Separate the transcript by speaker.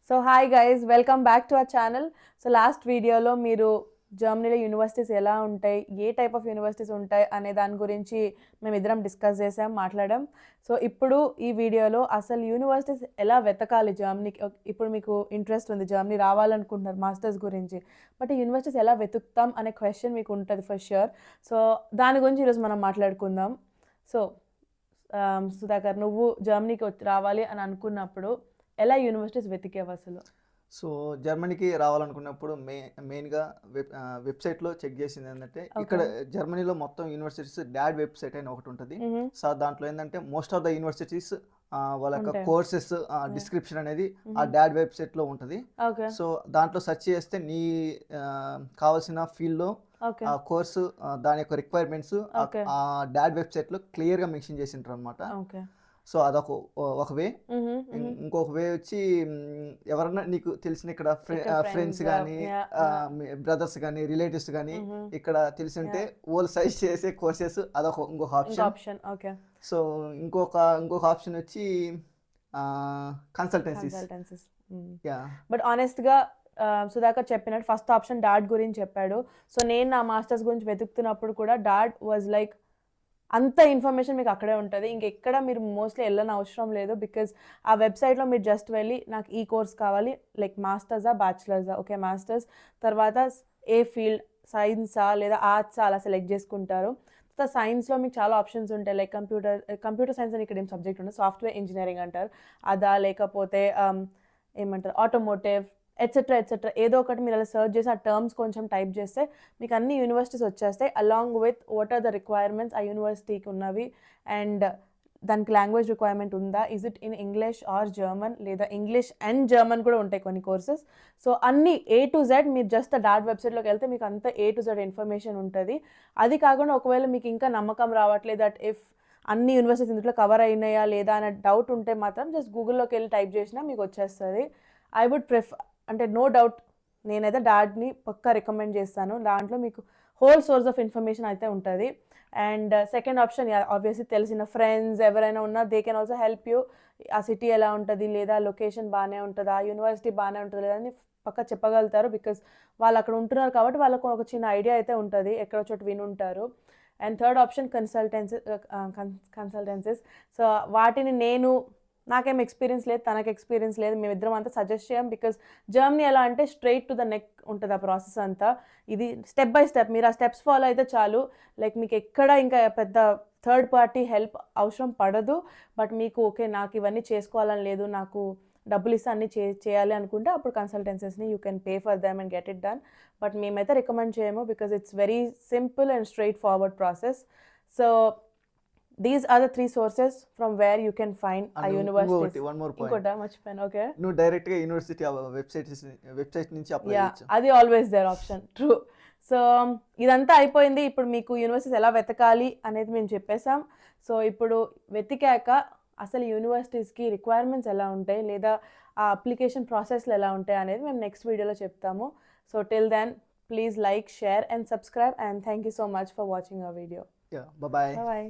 Speaker 1: So hi guys, welcome back to our channel. So last వీడియోలో మీరు జర్మనీలో universities ఎలా ఉంటాయి, ఏ టైప్ ఆఫ్ యూనివర్సిటీస్ ఉంటాయి అనే దాని గురించి మేమిద్దరం డిస్కస్ చేసాం, మాట్లాడాం. సో ఇప్పుడు ఈ వీడియోలో అసలు యూనివర్సిటీస్ ఎలా వెతకాలి జర్మనీకి. ఇప్పుడు మీకు ఇంట్రెస్ట్ ఉంది, జర్మనీ రావాలనుకుంటున్నారు మాస్టర్స్ గురించి, బట్ ఈ యూనివర్సిటీస్ ఎలా వెతుకుతాం అనే క్వశ్చన్ మీకు ఉంటుంది ఫర్ ష్యూర్. సో దాని గురించి ఈరోజు మనం మాట్లాడుకుందాం. సో సుధాకర్, నువ్వు జర్మనీకి రావాలి అని అనుకున్నప్పుడు ఎలా యూనివర్సిటీస్ వెతికేవు అసలు?
Speaker 2: సో జర్మనీకి రావాలనుకున్నప్పుడు మెయిన్గా వెబ్సైట్లో చెక్ చేసింది ఏంటంటే, ఇక్కడ జర్మనీలో మొత్తం యూనివర్సిటీస్ డాడ్ వెబ్సైట్ అని ఒకటి ఉంటుంది. సో దాంట్లో ఏంటంటే మోస్ట్ ఆఫ్ ద యూనివర్సిటీస్ వాళ్ళ యొక్క కోర్సెస్ డిస్క్రిప్షన్ అనేది ఆ డాడ్ వెబ్సైట్లో ఉంటుంది. సో దాంట్లో సెర్చ్ చేస్తే నీ కావాల్సిన ఫీల్డ్లో ఆ కోర్సు దాని యొక్క రిక్వైర్మెంట్స్ ఆ డాడ్ వెబ్సైట్లో క్లియర్గా మెన్షన్ చేసి ఉంటారు అనమాట. సో అదొక ఒక వే. ఇంకొక వే వచ్చి ఎవరన్నా నీకు తెలిసిన ఇక్కడ ఫ్రెండ్స్ కానీ బ్రదర్స్ కానీ రిలేటివ్స్ కానీ ఇక్కడ తెలిసి ఉంటే వాళ్ళు సజెస్ట్ చేసే కోర్సెస్ అదొక ఇంకొక ఆప్షన్. సో ఇంకొక ఆప్షన్ వచ్చి కన్సల్టెన్సీస్.
Speaker 1: బట్ ఆనెస్ట్ గా సుధాకర్ చెప్పినట్టు ఫస్ట్ ఆప్షన్ డాడ్ గురించి చెప్పాడు. సో నేను నా మాస్టర్స్ గురించి వెతుకుతున్నప్పుడు కూడా డాడ్ వాజ్ లైక్ అంత ఇన్ఫర్మేషన్ మీకు అక్కడే ఉంటుంది, ఇంకెక్కడ మీరు మోస్ట్లీ వెళ్ళని అవసరం లేదు. బికాజ్ ఆ వెబ్సైట్లో మీరు జస్ట్ వెళ్ళి నాకు ఈ కోర్స్ కావాలి, లైక్ మాస్టర్సా బ్యాచిలర్సా, ఓకే మాస్టర్స్ తర్వాత ఏ ఫీల్డ్, సైన్సా లేదా ఆర్ట్సా అలా సెలెక్ట్ చేసుకుంటారు. తర్వాత సైన్స్లో మీకు చాలా ఆప్షన్స్ ఉంటాయి, లైక్ కంప్యూటర్ సైన్స్ అని ఇక్కడ ఏం సబ్జెక్ట్ ఉంటుంది, సాఫ్ట్వేర్ ఇంజనీరింగ్ అంటారు అదా, లేకపోతే ఏమంటారు ఆటోమోటివ్ ఎట్సెట్రా ఏదో ఒకటి మీరు అలా సర్చ్ చేసి ఆ టర్మ్స్ కొంచెం టైప్ చేస్తే మీకు అన్ని యూనివర్సిటీస్ వచ్చేస్తాయి, along with what are the requirements ఆ యూనివర్సిటీకి ఉన్నవి, అండ్ దానికి లాంగ్వేజ్ రిక్వైర్మెంట్ ఉందా, is it in English or German, లేదా ఇంగ్లీష్ అండ్ జర్మన్ కూడా ఉంటాయి కొన్ని కోర్సెస్. సో అన్ని A to Z మీరు జస్ట్ డాట్ వెబ్సైట్లోకి వెళ్తే మీకు అంతా A to Z ఇన్ఫర్మేషన్ ఉంటుంది. అది కాకుండా ఒకవేళ మీకు ఇంకా నమ్మకం రావట్లేదు దట్ ఇఫ్ అన్ని యూనివర్సిటీస్ ఇందులో కవర్ అయినాయా లేదా అనే డౌట్ ఉంటే మాత్రం జస్ట్ గూగుల్లోకి వెళ్ళి టైప్ చేసినా మీకు వచ్చేస్తుంది. ఐ వుడ్ ప్రిఫర్, అంటే నో డౌట్ నేనైతే డాడ్ని పక్కా రికమెండ్ చేస్తాను. దాంట్లో మీకు హోల్ సోర్స్ ఆఫ్ ఇన్ఫర్మేషన్ అయితే ఉంటుంది. అండ్ సెకండ్ ఆప్షన్ ఆబ్వియస్లీ తెలిసిన ఫ్రెండ్స్ ఎవరైనా ఉన్నా they can also help you. ఆ సిటీ ఎలా ఉంటుంది, లేదా లొకేషన్ బాగానే ఉంటుందా, యూనివర్సిటీ బాగానే ఉంటుంది లేదా అని పక్కా చెప్పగలుగుతారు. బికాస్ వాళ్ళు అక్కడ ఉంటున్నారు కాబట్టి వాళ్ళకు ఒక చిన్న ఐడియా అయితే ఉంటుంది, ఎక్కడో చోటు విని ఉంటారు. And third option consultancies. So వాటిని నాకేం ఎక్స్పీరియన్స్ లేదు, తనకు ఎక్స్పీరియన్స్ లేదు, మేమిద్దరం అంతా సజెస్ట్ చేయం. బికాస్ జర్మనీ ఎలా అంటే స్ట్రైట్ టు ద నెక్ ఉంటుంది ఆ ప్రాసెస్ అంతా. ఇది స్టెప్ బై స్టెప్, మీరు ఆ స్టెప్స్ ఫాలో అయితే చాలు. లైక్ మీకు ఎక్కడ ఇంకా పెద్ద థర్డ్ పార్టీ హెల్ప్ అవసరం పడదు. బట్ మీకు ఓకే నాకు ఇవన్నీ చేసుకోవాలని లేదు, నాకు డబ్బులు ఇస్తే అన్నీ చేయాలి అనుకుంటే అప్పుడు కన్సల్టెన్సీస్ని you can pay for them and get it done. But మేమైతే రికమెండ్ చేయము because it's very simple and straightforward process. So these are the 3 sources from where you can find a university.
Speaker 2: One more point.
Speaker 1: Inkota మర్చిపోయాను. Okay,
Speaker 2: నువ్వు direct గా university website నుంచి apply చేయొచ్చు.
Speaker 1: అది always there option, true. So ఇదంతా అయిపోయింది. ఇప్పుడు మీకు యూనివర్సిటీస్ ఎలా వెతకాలి అనేది మేము చెప్పేసాం. సో ఇప్పుడు వెతికాక అసలు యూనివర్సిటీస్కి రిక్వైర్మెంట్స్ ఎలా ఉంటాయి, లేదా ఆ అప్లికేషన్ ప్రాసెస్లు ఎలా ఉంటాయి అనేది మేము నెక్స్ట్ వీడియోలో చెప్తాము. So till then please like, share and subscribe, and thank you so much for watching our video.
Speaker 2: Bye bye.
Speaker 1: Bye bye.